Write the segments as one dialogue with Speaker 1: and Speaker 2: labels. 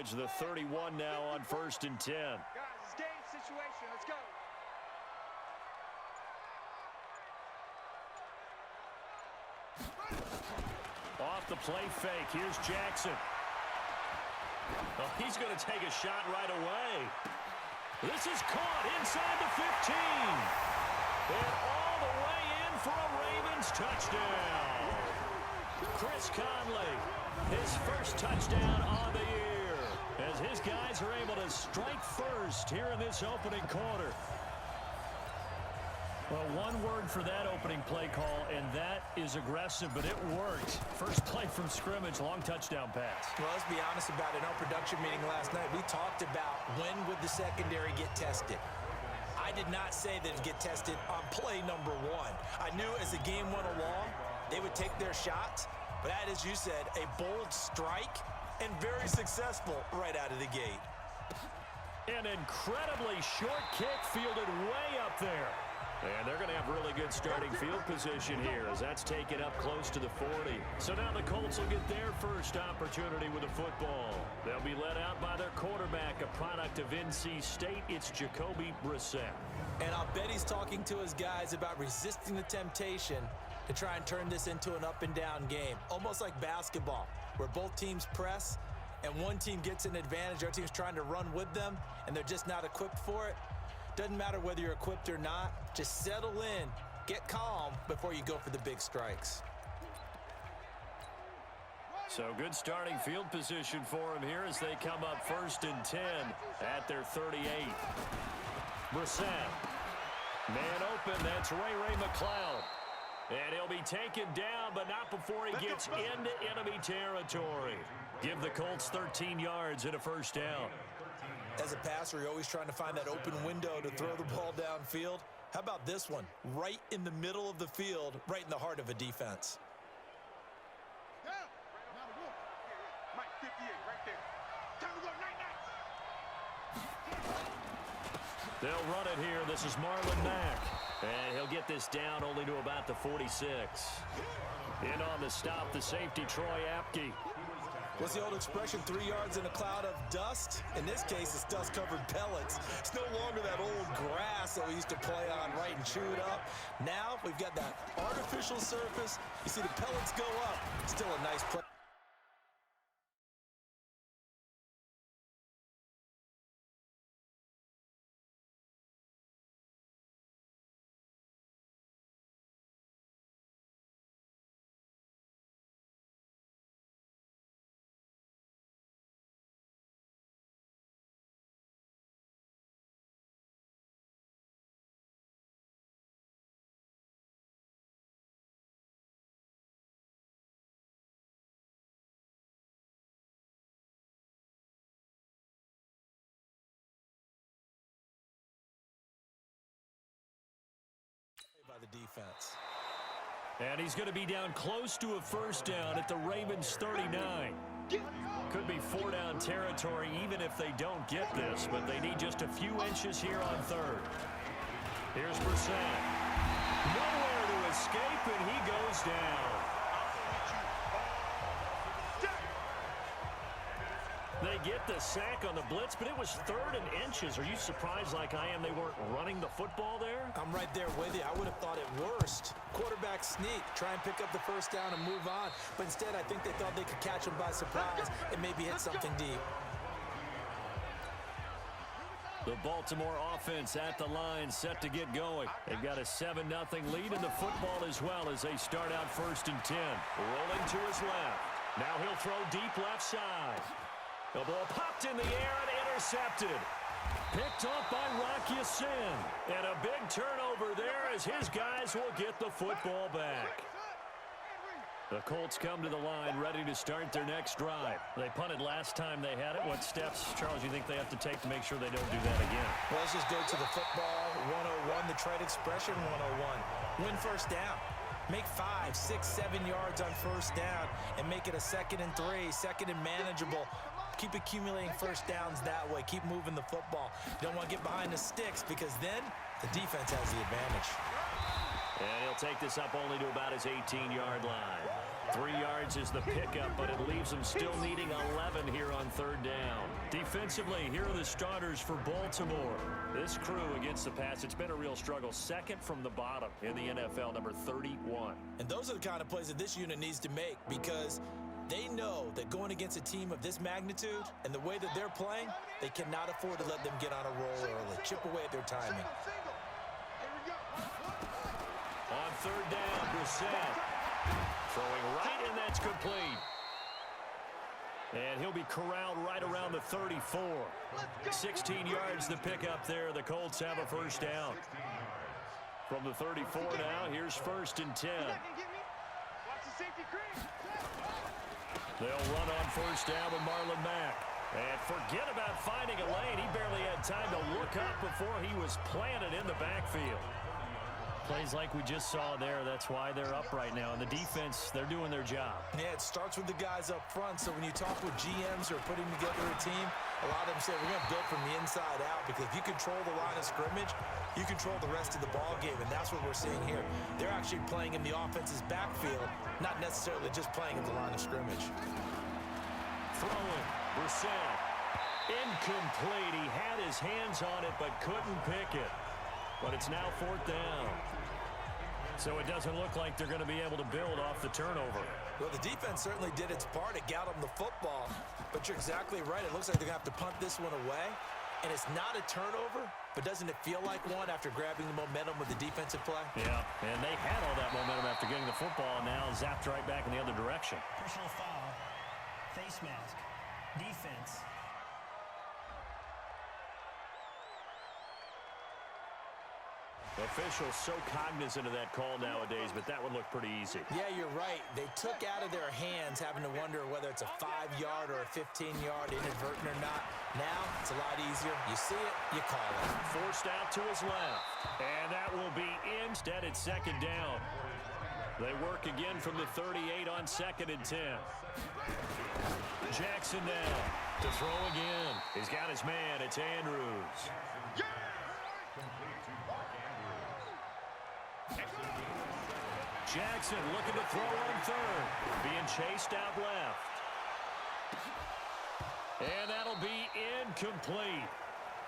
Speaker 1: scrimmage, the 31 now on 1st and 10.
Speaker 2: Guys, it's game situation. Let's go.
Speaker 1: Off the play fake. Here's Jackson. Oh, he's going to take a shot right away. This is caught inside the 15. And all the way in for a Ravens touchdown. Chris Conley, his first touchdown on the year, as his guys are able to strike first here in this opening quarter. Well, one word for that opening play call, and that is aggressive, but it worked. First play from scrimmage, long touchdown pass.
Speaker 3: Well, let's be honest about it. In our production meeting last night, we talked about when would the secondary get tested. I did not say that it'd get tested on play number one. I knew as the game went along, they would take their shots, but that, as you said, a bold strike and very successful right out of the gate.
Speaker 1: An incredibly short kick fielded way up there. And they're going to have really good starting field position here as that's taken up close to the 40. So now the Colts will get their first opportunity with the football. They'll be led out by their quarterback, a product of NC State. It's Jacoby Brissett.
Speaker 3: And I'll bet he's talking to his guys about resisting the temptation to try and turn this into an up-and-down game. Almost like basketball, where both teams press and one team gets an advantage. The other team's trying to run with them, and they're just not equipped for it. Doesn't matter whether you're equipped or not. Just settle in, get calm before you go for the big strikes.
Speaker 1: So good starting field position for him here as they come up 1st and 10 at their 38. Brissett. Man open, that's Ray McCloud. And he'll be taken down, but not before he gets into enemy territory. Give the Colts 13 yards and a first down.
Speaker 3: As a passer, you're always trying to find that open window to throw the ball downfield. How about this one? Right in the middle of the field, right in the heart of a defense.
Speaker 2: Mike 58 right there. Time to go, night.
Speaker 1: They'll run it here. This is Marlon Mack. And he'll get this down only to about the 46. In on the stop, the safety, Troy Apke.
Speaker 3: What's the old expression, 3 yards in a cloud of dust? In this case, it's dust-covered pellets. It's no longer that old grass that we used to play on, right, and chew it up. Now we've got that artificial surface. You see the pellets go up. Still a nice play. By the defense.
Speaker 1: And he's going to be down close to a first down at the Ravens 39. Could be 4-down territory even if they don't get this, but they need just a few inches here on 3rd. Here's Brissett. Nowhere to escape, and he goes down. They get the sack on the blitz, but it was 3rd and inches. Are you surprised like I am they weren't running the football there?
Speaker 3: I'm right there with you. I would have thought it worst. Quarterback sneak, try and pick up the first down and move on. But instead, I think they thought they could catch him by surprise and maybe hit something deep.
Speaker 1: The Baltimore offense at the line, set to get going. They've got a 7-0 lead in the football as well as they start out 1st and 10. Rolling to his left. Now he'll throw deep left side. The ball popped in the air and intercepted. Picked off by Rock Ya-Sin. And a big turnover there as his guys will get the football back. The Colts come to the line ready to start their next drive. They punted last time they had it. What steps, Charles, you think they have to take to make sure they don't do that again?
Speaker 3: Well, let's just go to the football 101, the trade expression 101. Win first down. Make 5, 6, 7 yards on first down and make it a 2nd and 3, 2nd and manageable. Keep accumulating first downs that way. Keep moving the football. You don't want to get behind the sticks because then the defense has the advantage.
Speaker 1: And he'll take this up only to about his 18-yard line. 3 yards is the pickup, but it leaves him still needing 11 here on 3rd down. Defensively, here are the starters for Baltimore. This crew against the pass, it's been a real struggle. Second from the bottom in the NFL, number 31.
Speaker 3: And those are the kind of plays that this unit needs to make because they know that going against a team of this magnitude and the way that they're playing, they cannot afford to let them get on a roll early. Chip away at their timing.
Speaker 1: On third down, Brissett throwing right, and that's complete. And he'll be corralled right around the 34. 16 yards to pick up there. The Colts have a first down. From the 34 now, here's first and 10. They'll run on first down with Marlon Mack. And forget about finding a lane. He barely had time to look up before he was planted in the backfield. Plays like we just saw there. That's why they're up right now. And the defense, they're doing their job.
Speaker 3: Yeah, it starts with the guys up front. So when you talk with GMs who are putting together a team, a lot of them say we're going to build from the inside out because if you control the line of scrimmage, you control the rest of the ball game, and that's what we're seeing here. They're actually playing in the offense's backfield, not necessarily just playing at the line of scrimmage.
Speaker 1: Throwing, Brissett. Incomplete. He had his hands on it but couldn't pick it. But it's now fourth down. So it doesn't look like they're going to be able to build off the turnover.
Speaker 3: Well, the defense certainly did its part. It got them the football. But you're exactly right. It looks like they're going to have to punt this one away. And it's not a turnover, but doesn't it feel like one after grabbing the momentum with the defensive play?
Speaker 1: Yeah, and they had all that momentum after getting the football, and now zapped right back in the other direction.
Speaker 4: Personal foul, face mask, defense.
Speaker 1: Officials so cognizant of that call nowadays, but that would look pretty easy.
Speaker 3: Yeah, you're right. They took out of their hands having to wonder whether it's a 5-yard or a 15-yard inadvertent or not. Now, it's a lot easier. You see it, you call it.
Speaker 1: Forced out to his left. And that will be instead at second down. They work again from the 38 on second and 10. Jackson now to throw again. He's got his man. It's Andrews. Jackson looking to throw on third. Being chased out left. And that'll be incomplete.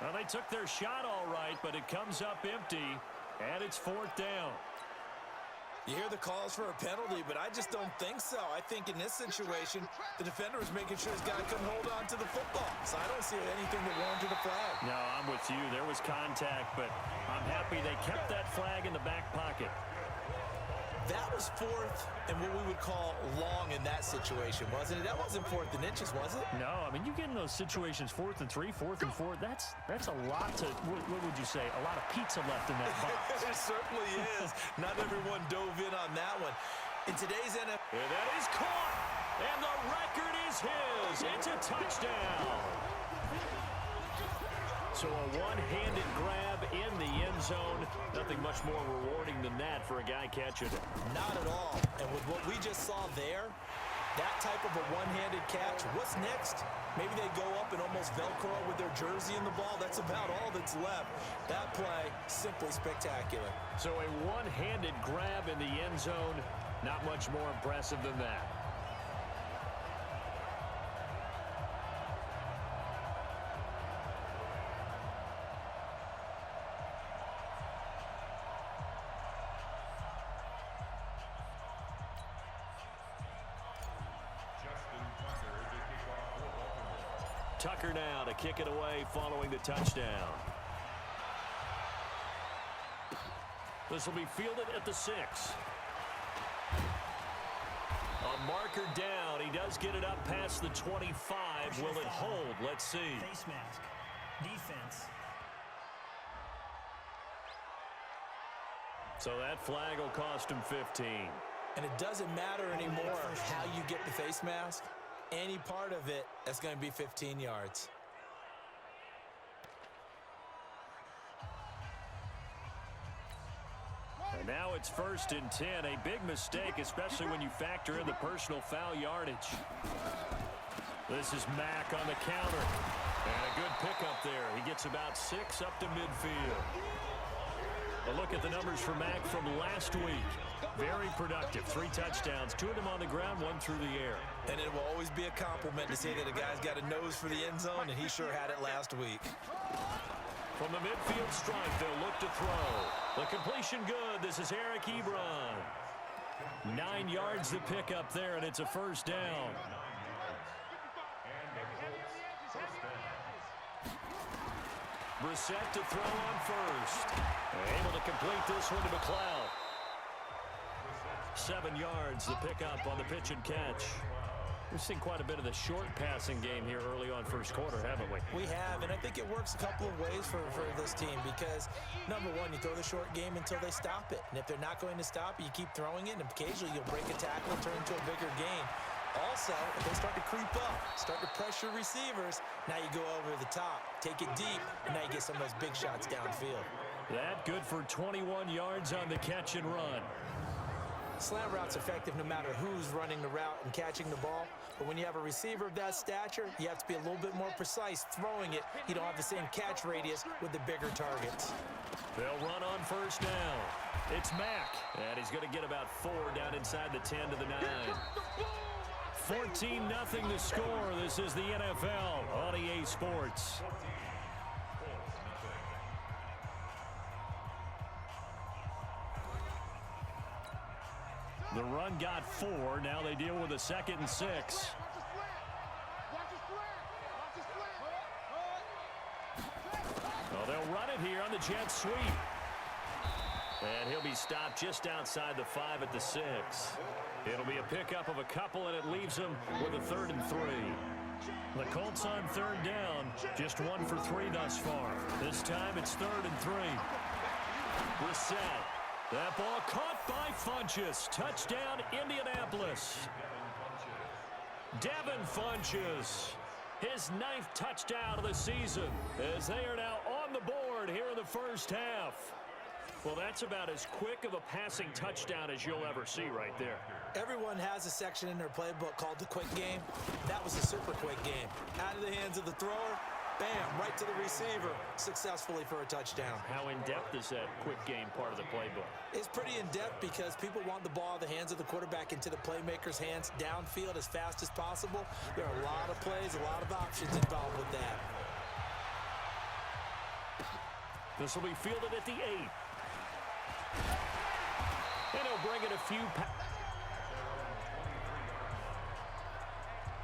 Speaker 1: Well, they took their shot all right, but it comes up empty, and it's fourth down.
Speaker 3: You hear the calls for a penalty, but I just don't think so. I think in this situation, the defender was making sure his guy couldn't hold on to the football. So I don't see anything that warranted a flag.
Speaker 1: No, I'm with you. There was contact, but I'm happy they kept that flag in the back pocket.
Speaker 3: That was fourth and what we would call long in that situation, wasn't it? That wasn't fourth and inches, was it?
Speaker 1: No, I mean, you get in those situations, 4th and 3, 4th and 4, that's a lot to, what would you say, a lot of pizza left in that box.
Speaker 3: It certainly is. Not everyone dove in on that one. In today's NFL.
Speaker 1: And that is caught, and the record is his. It's a touchdown. So a one-handed grab in the end zone. Nothing much more rewarding than that for a guy catching it.
Speaker 3: Not at all. And with what we just saw there, that type of a one-handed catch, what's next? Maybe they go up and almost Velcro with their jersey in the ball. That's about all that's left. That play, simply spectacular.
Speaker 1: So a one-handed grab in the end zone. Not much more impressive than that. Tucker now to kick it away following the touchdown. This will be fielded at the 6. A marker down. He does get it up past the 25. Will it hold? Let's see.
Speaker 4: Face mask, defense.
Speaker 1: So that flag will cost him 15.
Speaker 3: And it doesn't matter anymore how you get the face mask. Any part of it, that's going to be 15 yards.
Speaker 1: And now it's first and 10. A big mistake, especially when you factor in the personal foul yardage. This is Mack on the counter. And a good pickup there. He gets about 6 up to midfield. A look at the numbers for Mack from last week. Very productive. 3 touchdowns, 2 of them on the ground, 1 through the air.
Speaker 3: And it will always be a compliment to say that a guy's got a nose for the end zone, and he sure had it last week.
Speaker 1: From the midfield stripe, they'll look to throw. The completion good. This is Eric Ebron. 9 yards to pick up there, and it's a first down. Brissett to throw on first. Able to complete this one to McLeod. 7 yards to pick up on the pitch and catch. We've seen quite a bit of the short passing game here early on first quarter, haven't we?
Speaker 3: We have, and I think it works a couple of ways for this team because, number one, you throw the short game until they stop it. And if they're not going to stop it, you keep throwing it, and occasionally you'll break a tackle and turn into a bigger gain. Also, if they start to creep up, start to pressure receivers, now you go over the top, take it deep, and now you get some of those big shots downfield.
Speaker 1: That good for 21 yards on the catch and run.
Speaker 3: Slant route's effective no matter who's running the route and catching the ball. But when you have a receiver of that stature, you have to be a little bit more precise throwing it. You don't have the same catch radius with the bigger targets.
Speaker 1: They'll run on first down. It's Mack, and he's going to get about 4 down inside the 10 to the 9. 14-0 to score. This is the NFL on EA Sports. The run got 4. Now they deal with a 2nd and 6. Well, they'll run it here on the jet sweep. And he'll be stopped just outside the 5 at the 6. It'll be a pickup of a couple, and it leaves them with a 3rd and 3. The Colts on 3rd down, just 1 for 3 thus far. This time it's 3rd and 3. Brissett. That ball caught by Funchess. Touchdown, Indianapolis. Devin Funchess, his 9th touchdown of the season, as they are now on the board here in the first half. Well, that's about as quick of a passing touchdown as you'll ever see right there.
Speaker 3: Everyone has a section in their playbook called the quick game. That was a super quick game. Out of the hands of the thrower, bam, right to the receiver, successfully for a touchdown.
Speaker 1: How in-depth is that quick game part of the playbook?
Speaker 3: It's pretty in-depth because people want the ball in the hands of the quarterback into the playmaker's hands downfield as fast as possible. There are a lot of plays, a lot of options involved with that.
Speaker 1: This will be fielded at the 8. And he'll bring it a few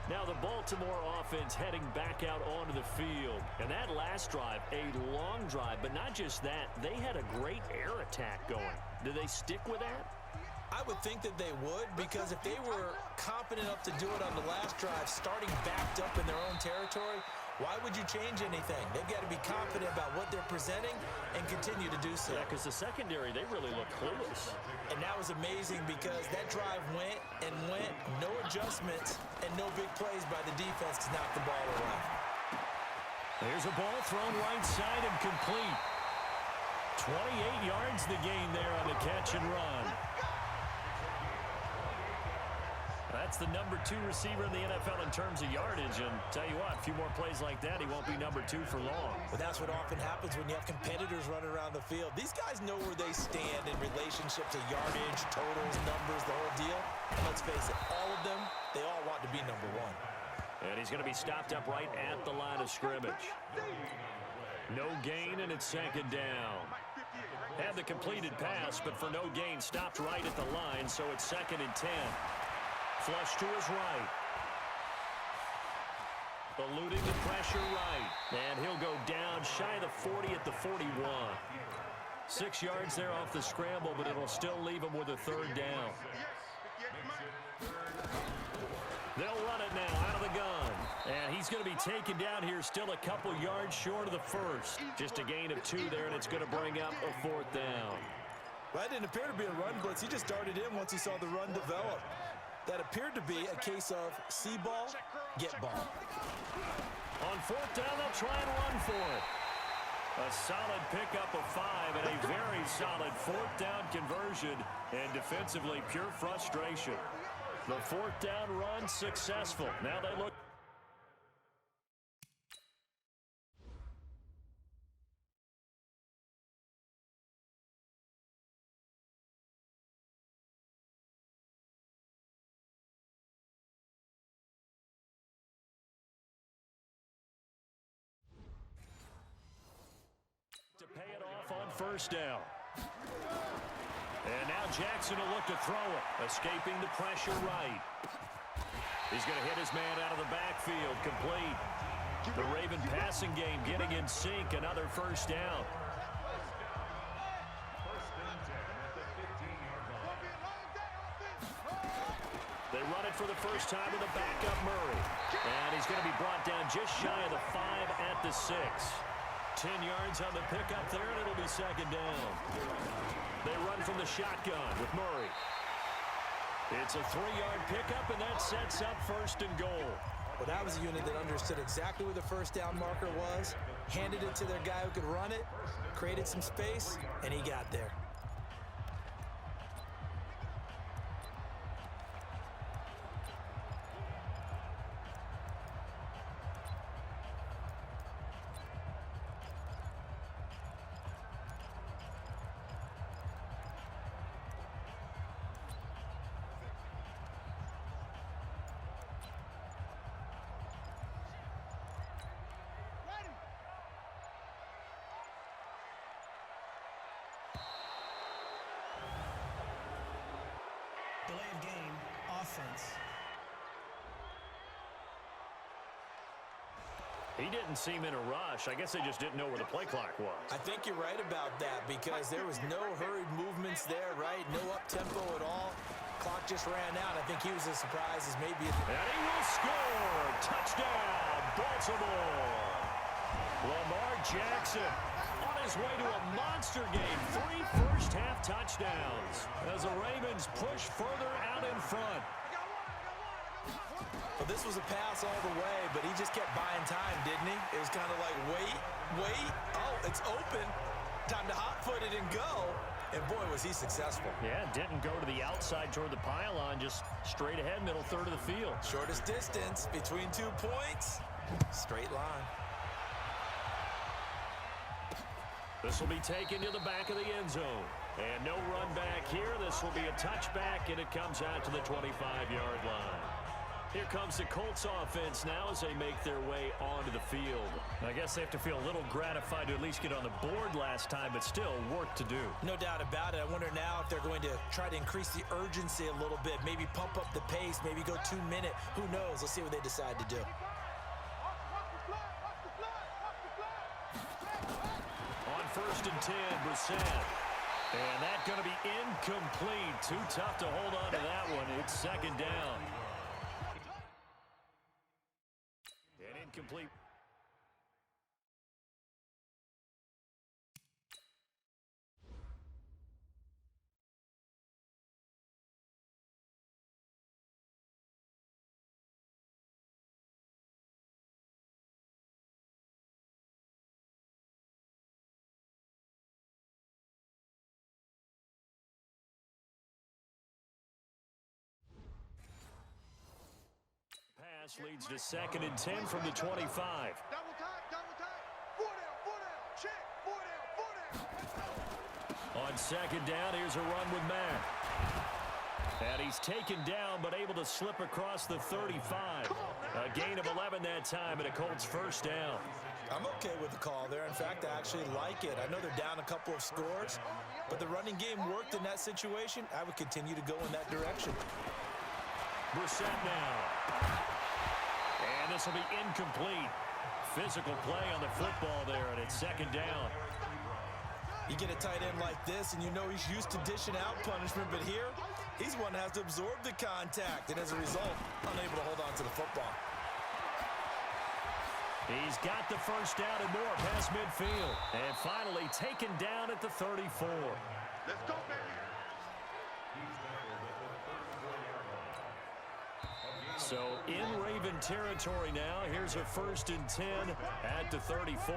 Speaker 1: Now the Baltimore offense heading back out onto the field. And that last drive, a long drive, but not just that. They had a great air attack going. Do they stick with that?
Speaker 3: I would think that they would, because if they were confident enough to do it on the last drive, starting backed up in their own territory, why would you change anything? They've got to be confident about what they're presenting and continue to do so.
Speaker 1: Yeah, because the secondary, they really look clueless.
Speaker 3: And that was amazing because that drive went and went, no adjustments, and no big plays by the defense to knock the ball away.
Speaker 1: There's a ball thrown right side and complete. 28 yards the gain there on the catch and run. That's the number 2 receiver in the NFL in terms of yardage. And tell you what, a few more plays like that, he won't be number 2 for long.
Speaker 3: But that's what often happens when you have competitors running around the field. These guys know where they stand in relationship to yardage, totals, numbers, the whole deal. And let's face it, all of them, they all want to be number 1.
Speaker 1: And he's going to be stopped up right at the line of scrimmage. No gain, and it's 2nd down. Had the completed pass, but for no gain, stopped right at the line, so it's 2nd and 10. Flush to his right. Eluding the pressure right. And he'll go down shy of the 40 at the 41. 6 yards there off the scramble, but it'll still leave him with a 3rd down. They'll run it now out of the gun. And he's going to be taken down here still a couple yards short of the first. Just a gain of 2 there, and it's going to bring up a 4th down.
Speaker 3: Well, that didn't appear to be a run blitz. He just darted in once he saw the run develop. That appeared to be a case of see ball, get ball.
Speaker 1: On 4th down, they'll try and run for it. A solid pickup of 5 and a very solid 4th down conversion. And defensively, pure frustration. The 4th down run successful. Now they look first down. And now Jackson will look to throw it, escaping the pressure right. He's going to hit his man out of the backfield, complete. The Raven passing game getting in sync, another first down. They run it for the first time with a backup Murray. And he's going to be brought down just shy of the 5 at the 6. 10 yards on the pickup there, and it'll be second down. They run from the shotgun with Murray. It's a 3-yard pickup, and that sets up first and goal.
Speaker 3: Well, that was a unit that understood exactly where the first down marker was, handed it to their guy who could run it, created some space, and he got there.
Speaker 4: Delay of game, offense.
Speaker 1: He didn't seem in a rush. I guess they just didn't know where the play clock was.
Speaker 3: I think you're right about that because there was no hurried movements there, right? No up-tempo at all. Clock just ran out. I think he was as surprised as maybe.
Speaker 1: And he will score. Touchdown, Baltimore. Lamar Jackson on his way to a monster game. 3 first-half touchdowns as the Ravens push further out in front.
Speaker 3: Well, this was a pass all the way, but he just kept buying time, didn't he? It was kind of like, wait. Oh, it's open. Time to hot-foot it and go. And, boy, was he successful.
Speaker 1: Yeah, didn't go to the outside toward the pylon, just straight ahead, middle third of the field.
Speaker 3: Shortest distance between 2 points. Straight line.
Speaker 1: This will be taken to the back of the end zone. And no run back here. This will be a touchback, and it comes out to the 25-yard line. Here comes the Colts offense now as they make their way onto the field. I guess they have to feel a little gratified to at least get on the board last time, but still work to do.
Speaker 3: No doubt about it. I wonder now if they're going to try to increase the urgency a little bit, maybe pump up the pace, maybe go 2-minute. Who knows? Let's see what they decide to do.
Speaker 1: On 1st and 10, Brissett. And that's going to be incomplete. Too tough to hold on to that one. It's second down. And incomplete. Leads to 2nd and 10 from the 25.
Speaker 2: Double time. 4 down, check, 4 down.
Speaker 1: On 2nd down, here's a run with Mack. And he's taken down, but able to slip across the 35. A gain of 11 that time, and a Colts first down.
Speaker 3: I'm okay with the call there. In fact, I actually like it. I know they're down a couple of scores, but the running game worked in that situation. I would continue to go in that direction.
Speaker 1: Brissett now. And this will be incomplete. Physical play on the football there, and it's 2nd down.
Speaker 3: You get a tight end like this, and you know he's used to dishing out punishment, but here, he's one that has to absorb the contact, and as a result, unable to hold on to the football.
Speaker 1: He's got the first down and more past midfield. And finally taken down at the 34.
Speaker 2: Let's go, baby.
Speaker 1: So in Raven territory now. Here's a 1st and 10 at the 34.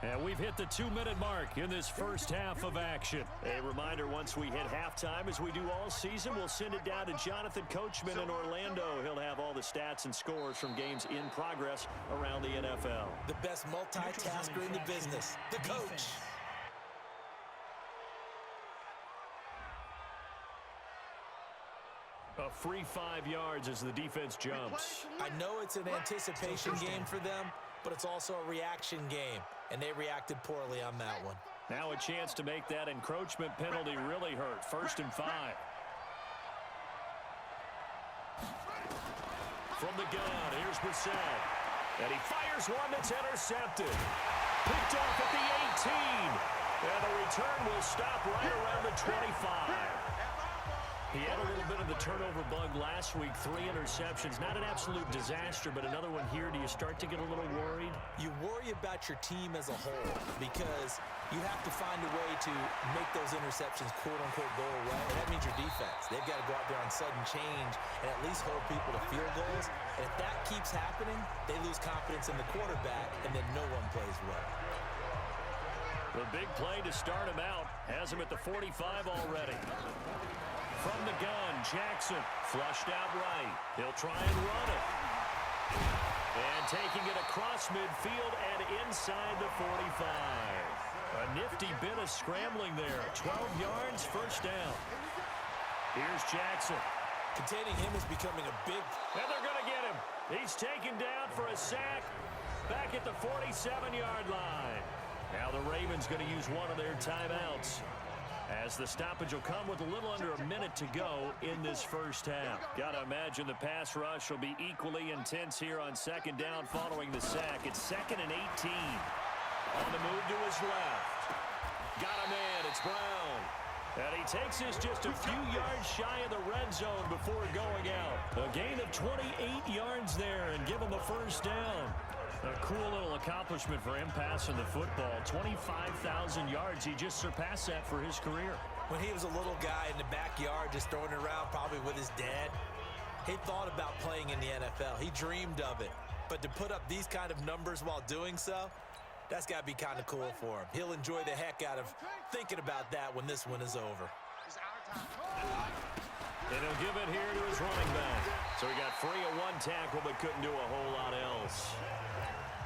Speaker 1: And we've hit the 2-minute mark in this first half of action. A reminder, once we hit halftime, as we do all season, we'll send it down to Jonathan Coachman in Orlando. He'll have all the stats and scores from games in progress around the NFL.
Speaker 3: The best multitasker in the business, the coach.
Speaker 1: A free 5 yards as the defense jumps.
Speaker 3: I know it's an anticipation game for them, but it's also a reaction game, and they reacted poorly on that one.
Speaker 1: Now a chance to make that encroachment penalty really hurt. 1st and 5. From the gun, here's Brissett. And he fires one that's intercepted. Picked off at the 18. And the return will stop right around the 25. He had a little bit of the turnover bug last week. 3 interceptions. Not an absolute disaster, but another one here. Do you start to get a little worried?
Speaker 3: You worry about your team as a whole because you have to find a way to make those interceptions, quote-unquote, go away. And that means your defense. They've got to go out there on sudden change and at least hold people to field goals. And if that keeps happening, they lose confidence in the quarterback, and then no one plays well.
Speaker 1: The big play to start him out has him at the 45 already. From the gun, Jackson flushed out right. He'll try and run it. And taking it across midfield and inside the 45. A nifty bit of scrambling there. 12 yards, 1st down. Here's Jackson.
Speaker 3: Containing him is becoming a big...
Speaker 1: And they're going to get him. He's taken down for a sack back at the 47-yard line. Now the Ravens going to use one of their timeouts, as the stoppage will come with a little under a minute to go in this 1st half. Got to imagine the pass rush will be equally intense here on 2nd down following the sack. It's 2nd and 18. On the move to his left. Got a man. It's Brown. And he takes this just a few yards shy of the red zone before going out. A gain of 28 yards there and give him a 1st down. A cool little accomplishment for him passing the football. 25,000 yards. He just surpassed that for his career.
Speaker 3: When he was a little guy in the backyard just throwing it around probably with his dad, he thought about playing in the NFL. He dreamed of it. But to put up these kind of numbers while doing so, that's got to be kind of cool for him. He'll enjoy the heck out of thinking about that when this one is over.
Speaker 1: And he'll give it here to his running back. So he got free of 1 tackle but couldn't do a whole lot else.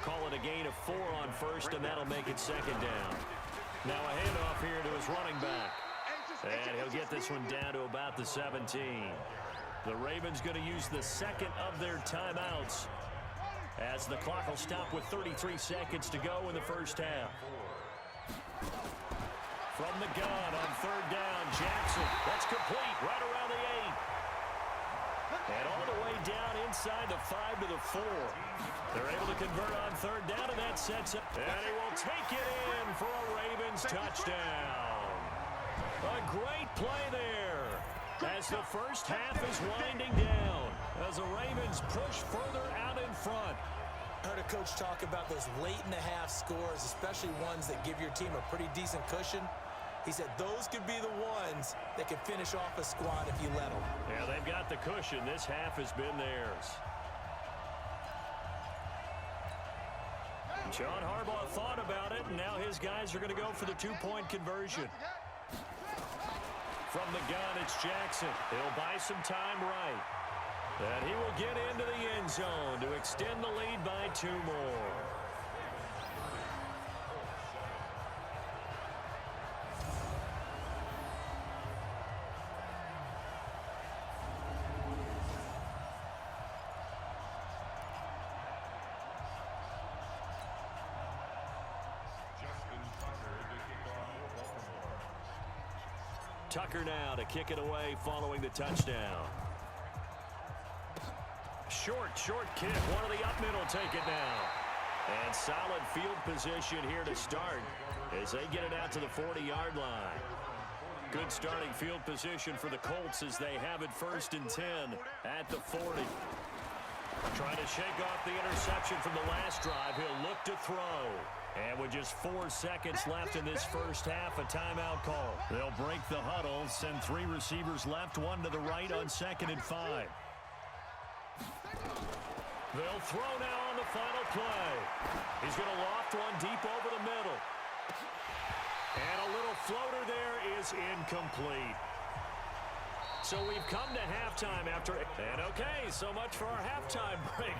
Speaker 1: Call it a gain of 4 on 1st, and that'll make it 2nd down. Now a handoff here to his running back. And he'll get this one down to about the 17. The Ravens going to use the 2nd of their timeouts, as the clock will stop with 33 seconds to go in the 1st half. From the gun on 3rd down, Jackson. That's complete right around the 8. And all the way down inside the 5 to the 4. They're able to convert on 3rd down, and that sets up. And he will take it in for a Ravens touchdown. A great play there as the 1st half is winding down, as the Ravens push further out in front.
Speaker 3: Heard a coach talk about those late-in-the-half scores, especially ones that give your team a pretty decent cushion. He said those could be the ones that can finish off a squad if you let them.
Speaker 1: Yeah, they've got the cushion. This half has been theirs. John Harbaugh thought about it, and now his guys are going to go for the 2-point conversion. From the gun, it's Jackson. He'll buy some time right. And he will get into the end zone to extend the lead by 2 more. Tucker now to kick it away following the touchdown. Short kick. One of the up middle take it now. And solid field position here to start as they get it out to the 40-yard line. Good starting field position for the Colts as they have it 1st and 10 at the 40. Trying to shake off the interception from the last drive. He'll look to throw. And with just 4 seconds left in this 1st half, a timeout call. They'll break the huddle, send 3 receivers left, 1 to the right on 2nd and 5. They'll throw now on the final play. He's going to loft one deep over the middle. And a little floater there is incomplete. So we've come to halftime after. And okay, so much for our halftime break.